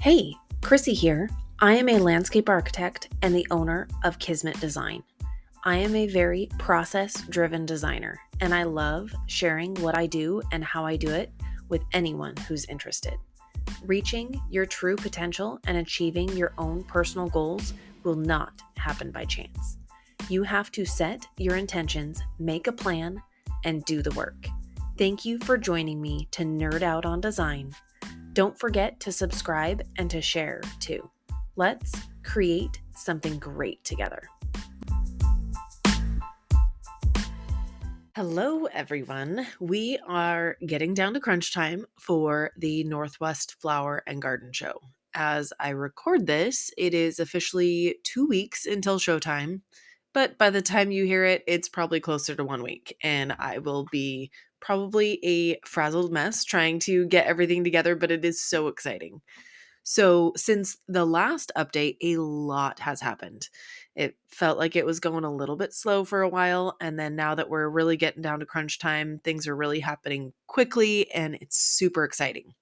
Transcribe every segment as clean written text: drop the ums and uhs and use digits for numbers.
Hey, Chrissy here. I am a landscape architect and the owner of Kismet Design. I am a very process-driven designer, and I love sharing what I do and how I do it with anyone who's interested. Reaching your true potential and achieving your own personal goals will not happen by chance. You have to set your intentions, make a plan, and do the work. Thank you for joining me to nerd out on design. Don't forget to subscribe and to share too. Let's create something great together. Hello, everyone. We are getting down to crunch time for the Northwest Flower and Garden Show. As I record this, it is officially 2 weeks until showtime, but by the time you hear it, it's probably closer to 1 week, and I will be probably a frazzled mess trying to get everything together, but it is so exciting. So, since the last update, a lot has happened. It felt like it was going a little bit slow for a while, and then now that we're really getting down to crunch time, things are really happening quickly, and it's super exciting.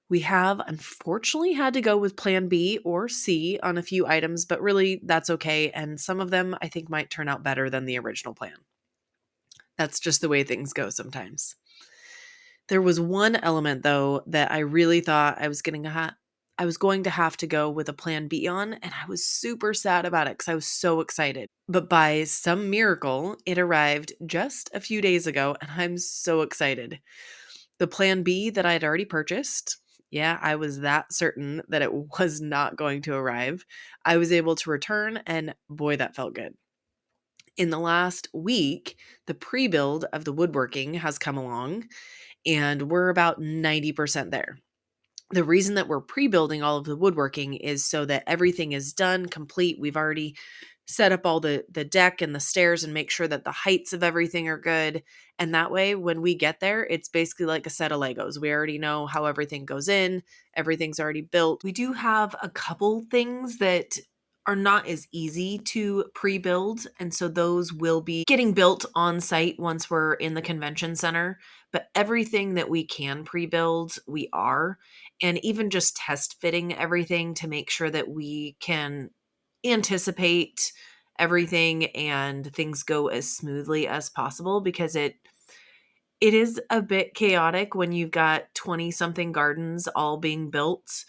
We have unfortunately had to go with plan B or C on a few items, but really that's okay, and some of them I think might turn out better than the original plan. That's just the way things go sometimes. There was one element though that I really thought I was going to have to go with a plan B on, and I was super sad about it because I was so excited. But by some miracle, it arrived just a few days ago, and I'm so excited. The plan B that I'd already purchased, yeah, I was that certain that it was not going to arrive. I was able to return, and boy, that felt good. In the last week, the pre-build of the woodworking has come along, and we're about 90% there. The reason that we're pre-building all of the woodworking is so that everything is done, complete. We've already set up all the deck and the stairs and make sure that the heights of everything are good. And that way, when we get there, it's basically like a set of Legos. We already know how everything goes in. Everything's already built. We do have a couple things that are not as easy to pre-build. And so those will be getting built on site once we're in the convention center. But everything that we can pre-build, we are. And even just test fitting everything to make sure that we can anticipate everything and things go as smoothly as possible, because it is a bit chaotic when you've got 20 something gardens all being built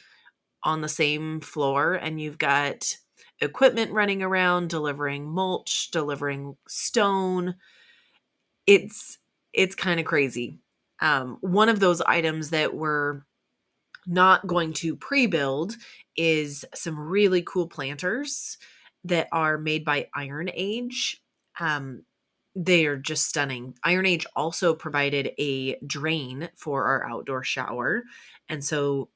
on the same floor, and you've got equipment running around delivering mulch, delivering stone. It's kind of crazy. One of those items that we're not going to pre-build is some really cool planters that are made by Iron Age. They are just stunning. Iron Age also provided a drain for our outdoor shower. And so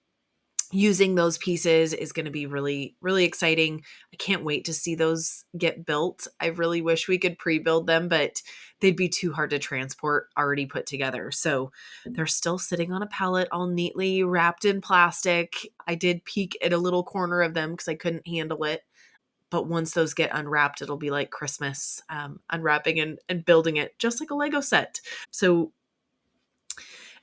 using those pieces is going to be really, really exciting. I can't wait to see those get built. I really wish we could pre-build them, but they'd be too hard to transport already put together. So they're still sitting on a pallet all neatly wrapped in plastic. I did peek at a little corner of them because I couldn't handle it. But once those get unwrapped, it'll be like Christmas, unwrapping and building it just like a Lego set. So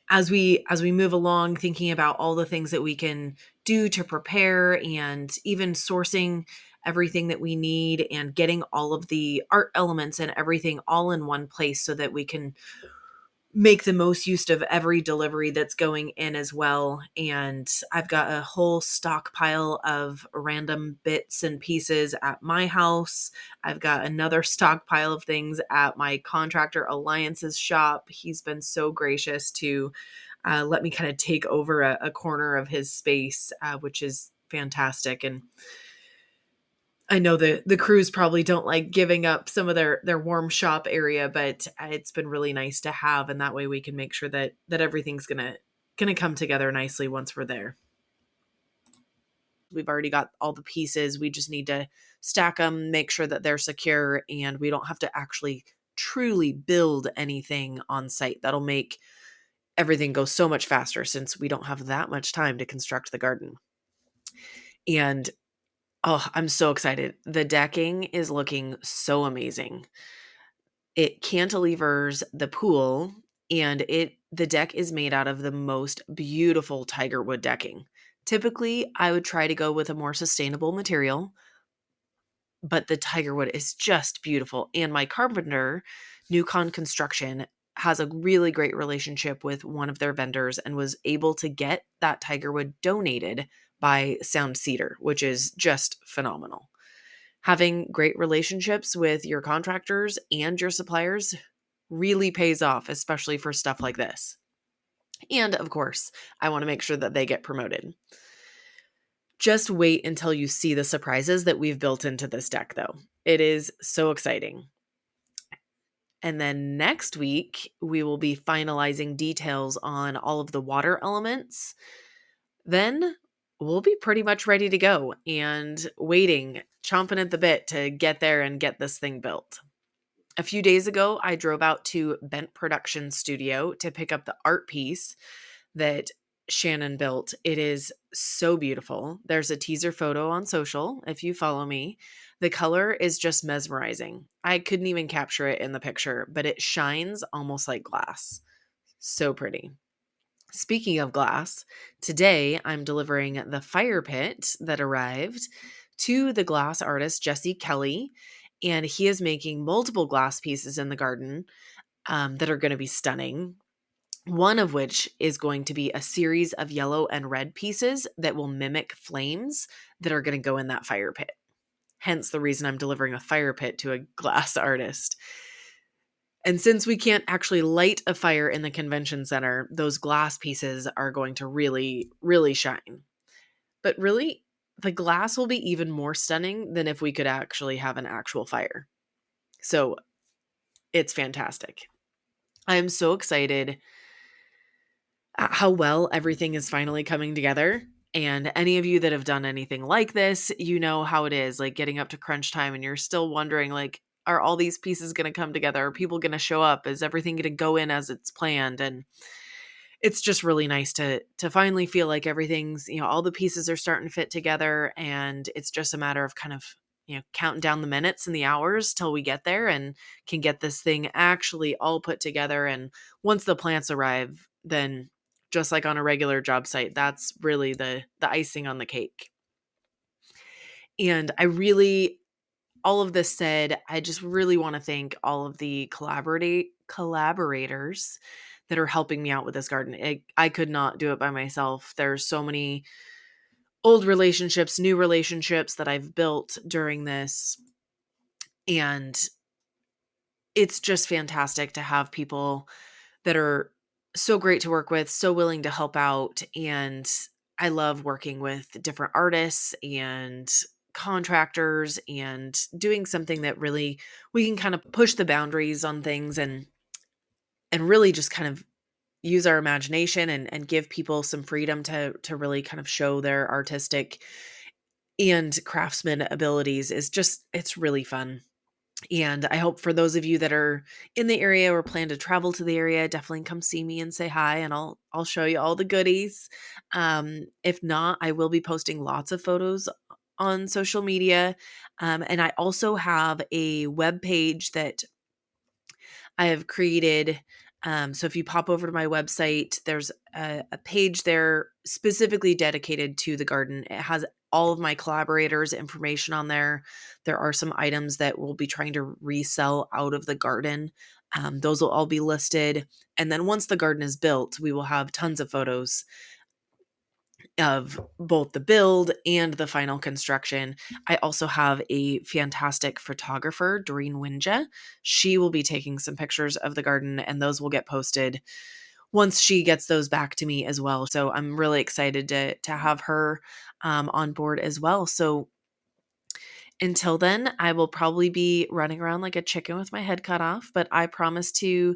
as we move along, thinking about all the things that we can do to prepare, and even sourcing everything that we need and getting all of the art elements and everything all in one place so that we can make the most use of every delivery that's going in as well. And I've got a whole stockpile of random bits and pieces at my house. I've got another stockpile of things at my contractor Alliance's shop. He's been so gracious to let me kind of take over a corner of his space, which is fantastic. And I know the crews probably don't like giving up some of their warm shop area, but it's been really nice to have, and that way we can make sure that everything's gonna come together nicely once we're there. We've already got all the pieces. We just need to stack them, make sure that they're secure, and we don't have to actually truly build anything on site. That'll make everything go so much faster since we don't have that much time to construct the garden. And oh, I'm so excited. The decking is looking so amazing. It cantilevers the pool, and the deck is made out of the most beautiful tiger wood decking. Typically, I would try to go with a more sustainable material, but the tiger wood is just beautiful. And my carpenter, Newcon Construction, has a really great relationship with one of their vendors and was able to get that tiger wood donated by Sound Cedar, which is just phenomenal. Having great relationships with your contractors and your suppliers really pays off, especially for stuff like this. And of course, I want to make sure that they get promoted. Just wait until you see the surprises that we've built into this deck, though. It is so exciting. And then next week, we will be finalizing details on all of the water elements. Then we'll be pretty much ready to go and waiting, chomping at the bit to get there and get this thing built. A few days ago, I drove out to Bent Production Studio to pick up the art piece that Shannon built. It is so beautiful. There's a teaser photo on social if you follow me. The color is just mesmerizing. I couldn't even capture it in the picture, but it shines almost like glass. So pretty. Speaking of glass, today I'm delivering the fire pit that arrived to the glass artist Jesse Kelly, and he is making multiple glass pieces in the garden that are going to be stunning. One of which is going to be a series of yellow and red pieces that will mimic flames that are going to go in that fire pit. Hence the reason I'm delivering a fire pit to a glass artist. And since we can't actually light a fire in the convention center, those glass pieces are going to really, really shine. But really, the glass will be even more stunning than if we could actually have an actual fire. So it's fantastic. I am so excited at how well everything is finally coming together. And any of you that have done anything like this, you know how it is, like getting up to crunch time and you're still wondering, like, are all these pieces going to come together? Are people going to show up? Is everything going to go in as it's planned? And it's just really nice to finally feel like everything's, all the pieces are starting to fit together, and it's just a matter of kind of, counting down the minutes and the hours till we get there and can get this thing actually all put together. And once the plants arrive, then just like on a regular job site, that's really the icing on the cake. And all of this said, I just really want to thank all of the collaborators that are helping me out with this garden. I could not do it by myself. There's so many old relationships, new relationships that I've built during this. And it's just fantastic to have people that are so great to work with, so willing to help out. And I love working with different artists and contractors and doing something that really we can kind of push the boundaries on things and really just kind of use our imagination and give people some freedom to really kind of show their artistic and craftsman abilities. It's really fun. And I hope for those of you that are in the area or plan to travel to the area, definitely come see me and say hi, and I'll show you all the goodies. If not, I will be posting lots of photos on social media. And I also have a web page that I have created. So if you pop over to my website, there's a page there specifically dedicated to the garden. It has all of my collaborators' information on there. There are some items that we'll be trying to resell out of the garden. Those will all be listed. And then once the garden is built, we will have tons of photos of both the build and the final construction. I also have a fantastic photographer, Doreen Winja. She will be taking some pictures of the garden, and those will get posted once she gets those back to me as well. So I'm really excited to have her on board as well. So until then, I will probably be running around like a chicken with my head cut off, but I promise to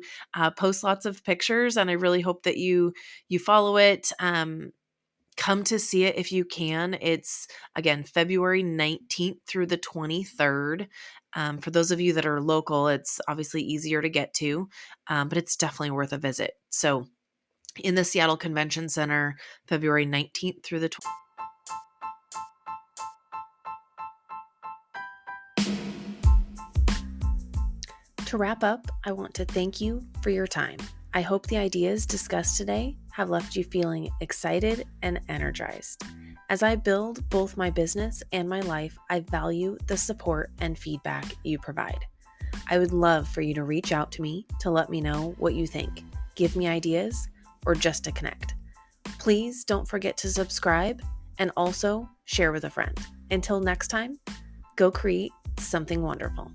post lots of pictures, and I really hope that you follow it. Come to see it if you can. It's, again, February 19th through the 23rd. For those of you that are local, it's obviously easier to get to, but it's definitely worth a visit. So in the Seattle Convention Center, February 19th through the 20th. To wrap up, I want to thank you for your time. I hope the ideas discussed today have left you feeling excited and energized. As I build both my business and my life, I value the support and feedback you provide. I would love for you to reach out to me to let me know what you think, give me ideas, or just to connect. Please don't forget to subscribe and also share with a friend. Until next time, go create something wonderful.